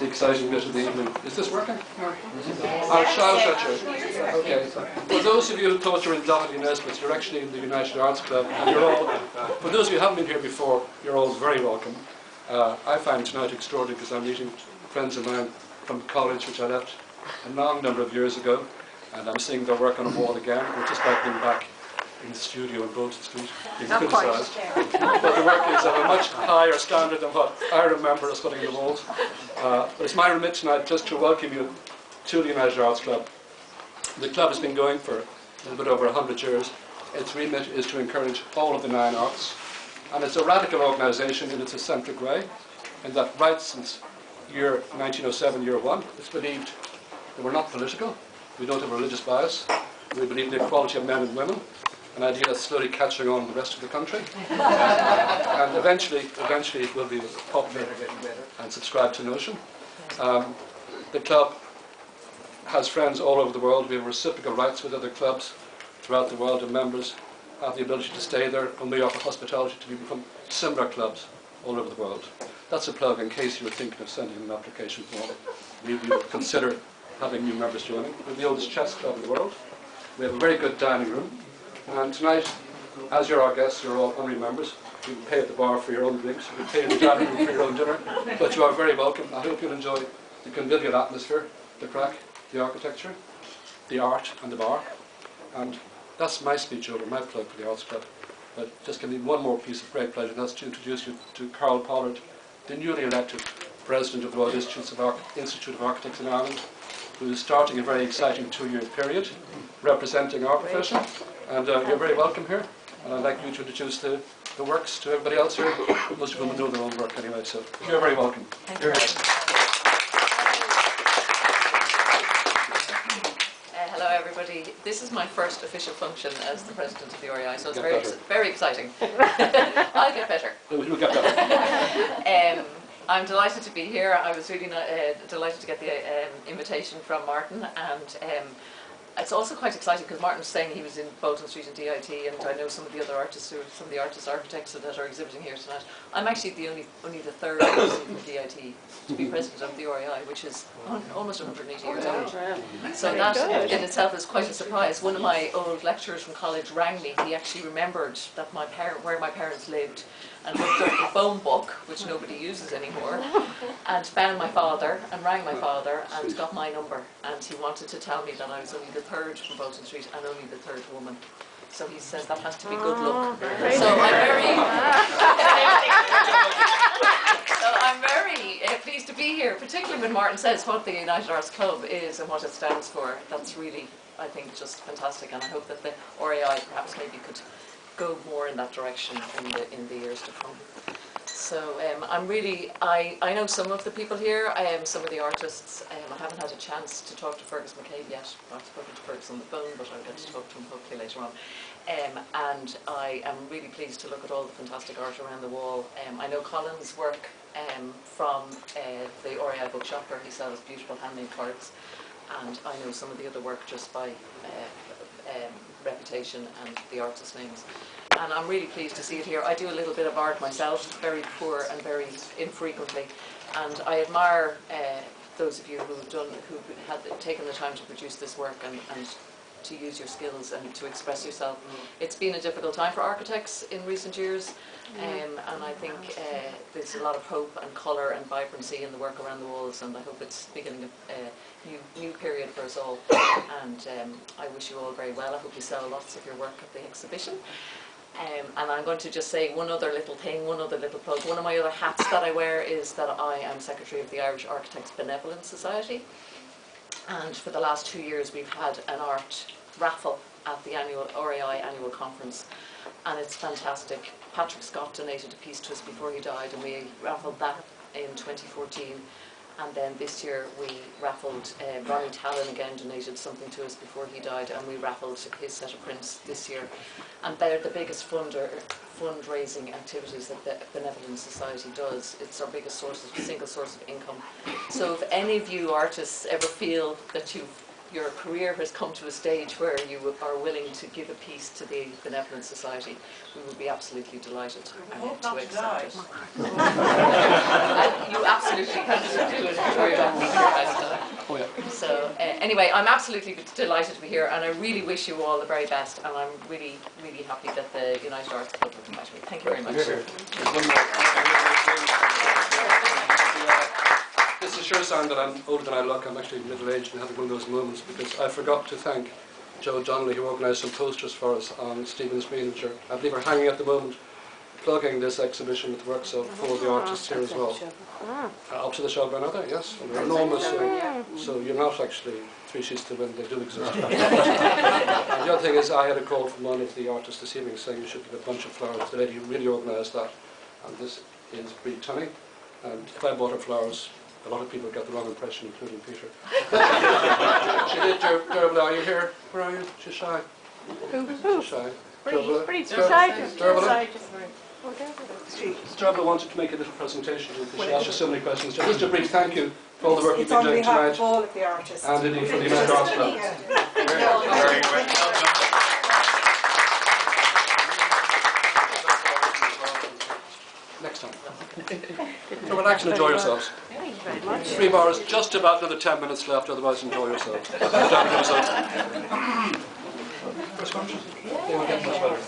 the exciting bit of the evening. Is this working? I'll shout at you. Okay. For those of you who thought you were in Doherty Nesbitt, you're actually in the United Arts Club, and you're all, for those of you who haven't been here before, you're all very welcome. I find tonight extraordinary because I'm meeting friends of mine from college, which I left a long number of years ago, and I'm seeing their work on a wall again. We're just like being back in the studio in Bolton Street, being criticised. But the work is of a much higher standard than what I remember us putting in the walls. But it's my remit tonight just to welcome you to the United Arts Club. The club has been going for a little bit over 100 years. Its remit is to encourage all of the 9 arts. And it's a radical organisation in its eccentric way, in that right since year 1907, year 1, it's believed that we're not political, we don't have a religious bias, we believe in the equality of men and women, an idea that's slowly catching on in the rest of the country. And eventually it will be popular and subscribed to notion. The club has friends all over the world. We have reciprocal rights with other clubs throughout the world, and members have the ability to stay there, and we offer hospitality to people from similar clubs all over the world. That's a plug in case you were thinking of sending an application form. We would consider having new members joining. We're the oldest chess club in the world. We have a very good dining room. And tonight, as you're our guests, you're all honorary members. You can pay at the bar for your own drinks, you can pay in the dining room for your own dinner, but you are very welcome. I hope you'll enjoy the convivial atmosphere, the crack, the architecture, the art and the bar. And that's my speech over, my plug for the Arts Club. But just give me one more piece of great pleasure, and that's to introduce you to Carl Pollard, the newly elected President of the Royal Institute of Architects in Ireland, who is starting a very exciting 2-year period representing our profession. And you're very welcome here, and I'd like you to introduce the works to everybody else here. Most of them know their own work anyway, so you're very welcome. Thank you. Hello everybody. This is my first official function as the President of the REI, so it's very exciting. I'll get better. We'll get better. I'm delighted to be here. I was really delighted to get the invitation from Martin, and it's also quite exciting because Martin was saying he was in Bolton Street and DIT, and I know some of the other artists, some of the architects that are exhibiting here tonight. I'm actually only the 3rd person from DIT to be president of the REI, which is almost 180 years old. So that in itself is quite a surprise. One of my old lecturers from college rang me. He actually remembered that where my parents lived, and looked up the phone book, which nobody uses anymore, and found my father, and rang my father, and got my number. And he wanted to tell me that I was only the 3rd from Bolton Street, and only the 3rd woman. So he says that has to be good luck. So I'm very pleased to be here, particularly when Martin says what the United Arts Club is and what it stands for. That's really, I think, just fantastic, and I hope that the REI perhaps maybe could go more in that direction in the years to come. So I know some of the people here, some of the artists. I haven't had a chance to talk to Fergus McCabe yet. I've spoken to Fergus on the phone, but I'll get to talk to him hopefully later on. And I am really pleased to look at all the fantastic art around the wall. I know Colin's work from the REI bookshop, where he sells beautiful handmade cards, and I know some of the other work just by reputation and the artist names. And I'm really pleased to see it here. I do a little bit of art myself, very poor and very infrequently, and I admire those of you who had taken the time to produce this work and to use your skills and to express yourself. It's been a difficult time for architects in recent years, and I think there's a lot of hope and colour and vibrancy in the work around the walls, and I hope it's beginning a new period for us all. And I wish you all very well. I hope you sell lots of your work at the exhibition. And I'm going to just say one other little thing, one other little plug. One of my other hats that I wear is that I am Secretary of the Irish Architects Benevolent Society. And for the last 2 years we've had an art raffle at the annual REI annual conference, and it's fantastic. Patrick Scott donated a piece to us before he died, and we raffled that in 2014. And then this year we raffled, Ronnie Tallon again donated something to us before he died, and we raffled his set of prints this year. And they're the biggest fundraising activities that the Benevolent Society does. It's our biggest single source of income. So if any of you artists ever feel that your career has come to a stage where you are willing to give a piece to the Benevolent Society, we would be absolutely delighted to accept it. And you absolutely have to do it before you don't think your best done. Oh, yeah. So anyway, I'm absolutely delighted to be here, and I really wish you all the very best, and I'm really, really happy that the United Arts Club have invited me. Thank you very much. There's one more. This is sure a sign that I'm older than I look. I'm actually middle-aged and having one of those moments, because I forgot to thank Joe Donnelly, who organised some posters for us on Stephen's Green, which are, I believe, are hanging at the moment, plugging this exhibition with works of four of the artists here as well. Up to the Shelburne, are they? Yes. And they're enormous. So you're not actually three sheets to win, they do exist. And the other thing is, I had a call from one of the artists this evening saying you should give a bunch of flowers. The lady who really organised that. And this is Brie Tunney. And if I bought her flowers, a lot of people get the wrong impression, including Peter. She did terribly. Are you here? Where are you? She's shy. She's shy. Pretty shy. Dervla wanted to make a little presentation because she asked us so many questions. Just a brief thank you for all the work you've been doing tonight. It's on behalf of all of the artists. And indeed for the United Arts Club. Very well. Next time. So relax and enjoy yourselves. 3 bars, just about another 10 minutes left, otherwise enjoy yourselves. They will get much better.